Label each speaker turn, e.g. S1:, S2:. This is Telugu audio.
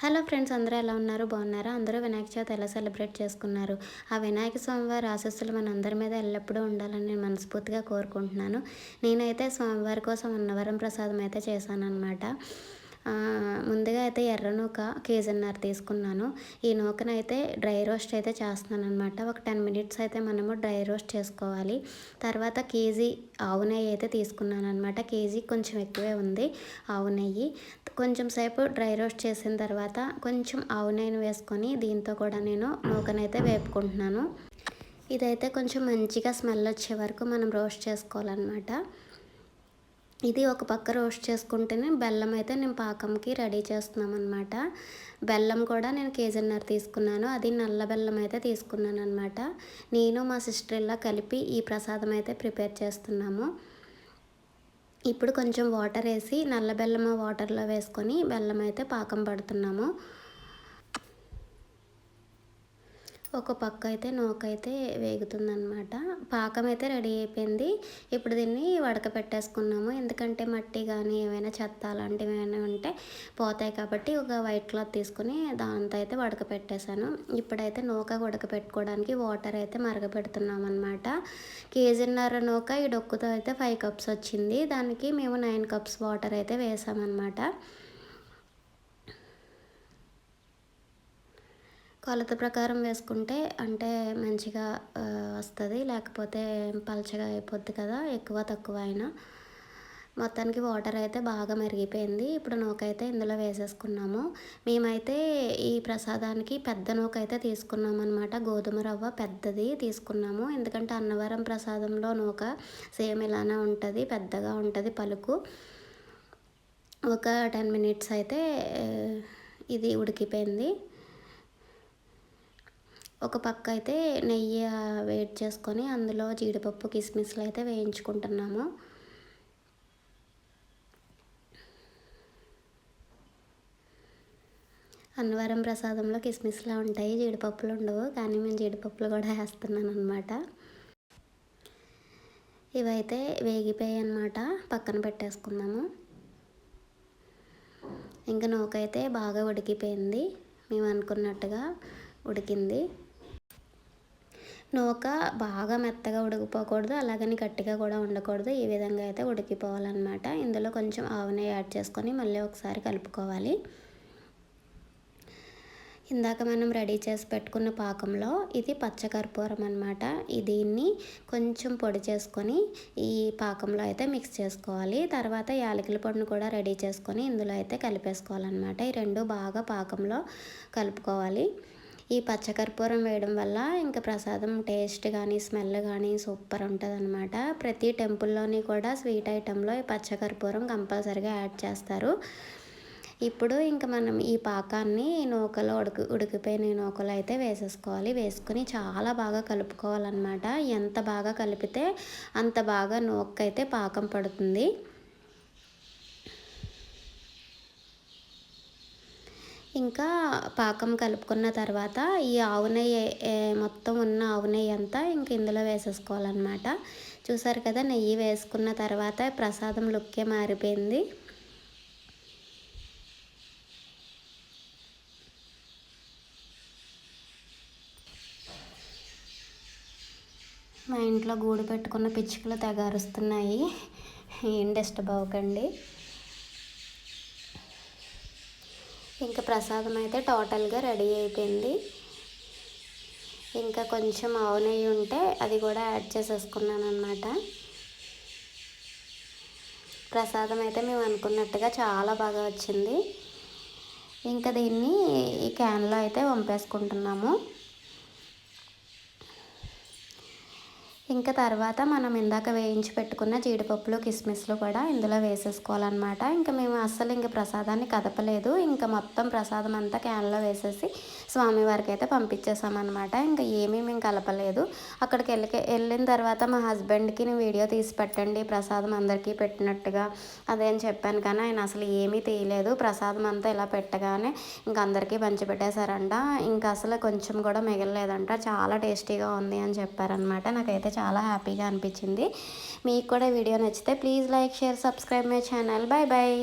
S1: హలో ఫ్రెండ్స్, అందరూ ఎలా ఉన్నారు? బాగున్నారా? అందరూ వినాయక చవితి ఎలా సెలబ్రేట్ చేసుకున్నారు? ఆ వినాయక స్వామివారి ఆశీస్సులు మన అందరి మీద ఎల్లప్పుడూ ఉండాలని నేను మనస్ఫూర్తిగా కోరుకుంటున్నాను. నేనైతే స్వామివారి కోసం అన్నవరం ప్రసాదం అయితే చేశానన్నమాట. ముందుగా అయితే ఎర్ర నూక కేజీన్నర తీసుకున్నాను. ఈ నూకనైతే డ్రై రోస్ట్ అయితే చేస్తున్నానమాట. ఒక 10 మినిట్స్ అయితే మనము డ్రై రోస్ట్ చేసుకోవాలి. తర్వాత కేజీ ఆవు నెయ్యి అయితే తీసుకున్నానమాట. కేజీ కొంచెం ఎక్కువే ఉంది ఆవు నెయ్యి. కొంచెం సేపు డ్రై రోస్ట్ చేసిన తర్వాత కొంచెం ఆవు నెయ్యిని వేసుకొని దీంతో కూడా నేను నూకనైతే వేపుకుంటున్నాను. ఇదైతే కొంచెం మంచిగా స్మెల్ వచ్చే వరకు మనం రోస్ట్ చేసుకోవాలన్నమాట. ఇది ఒక పక్క రోస్ట్ చేసుకుంటేనే బెల్లం అయితే నేను పాకంకి రెడీ చేస్తున్నాం అనమాట. బెల్లం కూడా నేను కేజీన్నర తీసుకున్నాను. అది నల్ల బెల్లం అయితే తీసుకున్నాను అనమాట. నేను మా సిస్టర్ ఇలా కలిపి ఈ ప్రసాదం అయితే ప్రిపేర్ చేస్తున్నాము. ఇప్పుడు కొంచెం వాటర్ వేసి నల్ల బెల్లం వాటర్లో వేసుకొని బెల్లం అయితే పాకం పడుతున్నాము. ఒక పక్క అయితే నూకైతే వేగుతుందనమాట. పాకం అయితే రెడీ అయిపోయింది. ఇప్పుడు దీన్ని వడకపెట్టేసుకున్నాము. ఎందుకంటే మట్టి కానీ ఏమైనా చెత్త అలాంటివి ఏమైనా ఉంటే పోతాయి కాబట్టి ఒక వైట్ క్లాత్ తీసుకుని దాంతో అయితే వడకపెట్టేశాను. ఇప్పుడైతే నూక ఉడకపెట్టుకోవడానికి వాటర్ అయితే మరగపెడుతున్నాం అనమాట. కేజీన్నర నూక ఈ డొక్కుతో అయితే 5 కప్స్ వచ్చింది. దానికి మేము 9 కప్స్ వాటర్ అయితే వేసామన్నమాట. కొలత ప్రకారం వేసుకుంటే అంటే మంచిగా వస్తుంది, లేకపోతే పలచగా అయిపోద్ది కదా ఎక్కువ తక్కువ అయినా. మొత్తానికి వాటర్ అయితే బాగా మరిగిపోయింది. ఇప్పుడు నూకైతే ఇందులో వేసేసుకున్నాము. మేమైతే ఈ ప్రసాదానికి పెద్ద నూక అయితే తీసుకున్నాము అనమాట. గోధుమ రవ్వ పెద్దది తీసుకున్నాము. ఎందుకంటే అన్నవరం ప్రసాదంలో నూక సేమ్ ఇలానే ఉంటుంది, పెద్దగా ఉంటుంది పలుకు. ఒక 10 మినిట్స్ అయితే ఇది ఉడికిపోయింది. ఒక పక్క అయితే నెయ్యి వేడి చేసుకొని అందులో జీడిపప్పు కిస్మిస్లు అయితే వేయించుకుంటున్నాము. అన్నవరం ప్రసాదంలో కిస్మిస్లా ఉంటాయి, జీడిపప్పులు ఉండవు, కానీ మేము జీడిపప్పులు కూడా వేస్తున్నాను అనమాట. ఇవైతే వేగిపోయాయి అన్నమాట, పక్కన పెట్టేసుకున్నాము. ఇంకా నూకైతే బాగా ఉడికిపోయింది, మేము అనుకున్నట్టుగా ఉడికింది. నూక బాగా మెత్తగా ఉడికిపోకూడదు, అలాగని గట్టిగా కూడా ఉండకూడదు. ఈ విధంగా అయితే ఉడికిపోవాలన్నమాట. ఇందులో కొంచెం ఆవు నెయ్యి యాడ్ చేసుకొని మళ్ళీ ఒకసారి కలుపుకోవాలి. ఇందాక మనం రెడీ చేసి పెట్టుకున్న పాకంలో ఇది పచ్చకర్పూరం అనమాట. దీన్ని కొంచెం పొడి చేసుకొని ఈ పాకంలో అయితే మిక్స్ చేసుకోవాలి. తర్వాత యాలకుల పొడిని కూడా రెడీ చేసుకొని ఇందులో అయితే కలిపేసుకోవాలన్నమాట. ఈ రెండు బాగా పాకంలో కలుపుకోవాలి. ఈ పచ్చకర్పూరం వేయడం వల్ల ఇంకా ప్రసాదం టేస్ట్ కానీ స్మెల్ కానీ సూపర్ ఉంటుంది అనమాట. ప్రతి టెంపుల్లోని కూడా స్వీట్ ఐటెంలో ఈ పచ్చకర్పూరం కంపల్సరీగా యాడ్ చేస్తారు. ఇప్పుడు ఇంకా మనం ఈ పాకాన్ని నూకలో ఉడికిపోయిన నూకలో అయితే వేసేసుకోవాలి. వేసుకుని చాలా బాగా కలుపుకోవాలన్నమాట. ఎంత బాగా కలిపితే అంత బాగా నూకైతే పాకం పడుతుంది. ఇంకా పాకం కలుపుకున్న తర్వాత ఈ ఆవు నెయ్యి మొత్తం ఉన్న ఆవు నెయ్యి అంతా ఇంక ఇందులో వేసేసుకోవాలన్నమాట. చూసారు కదా, నెయ్యి వేసుకున్న తర్వాత ప్రసాదం లుక్కే మారిపోయింది. మా ఇంట్లో గూడు పెట్టుకున్న పిచ్చుకలు తెగ అరుస్తున్నాయి, ఏం డిస్టర్బ్ అవ్వకండి. ఇంకా ప్రసాదం అయితే టోటల్గా రెడీ అయిపోయింది. ఇంకా కొంచెం ఆవు నెయ్యి ఉంటే అది కూడా యాడ్ చేసేసుకున్నాను అన్నమాట. ప్రసాదం అయితే మేము అనుకున్నట్టుగా చాలా బాగా వచ్చింది. ఇంకా దీన్ని ఈ క్యాన్లో అయితే వంపేసుకుంటున్నాము. ఇంకా తర్వాత మనం ఇందాక వేయించి పెట్టుకున్న జీడిపప్పులు కిస్మిస్లు కూడా ఇందులో వేసేసుకోవాలన్నమాట. ఇంకా మేము అస్సలు ఇంకా ప్రసాదాన్ని కదపలేదు. ఇంకా మొత్తం ప్రసాదం అంతా క్యాన్లో వేసేసి స్వామివారికి అయితే పంపించేసామన్నమాట. ఇంకా ఏమీ మేము కలపలేదు. అక్కడికి వెళ్ళిన తర్వాత మా హస్బెండ్కి నేను వీడియో తీసి పెట్టండి ప్రసాదం అందరికీ పెట్టినట్టుగా అదేం చెప్పాను, కానీ ఆయన అసలు ఏమీ తీయలేదు. ప్రసాదం అంతా ఇలా పెట్టగానే ఇంకా అందరికీ పంచిపెట్టేశారంట. ఇంకా అసలు కొంచెం కూడా మిగలలేదంట. చాలా టేస్టీగా ఉంది అని చెప్పారనమాట. నాకైతే చాలా హ్యాపీగా అనిపించింది. మీకు కూడా వీడియో నచ్చితే please like, share, subscribe my channel. Bye bye.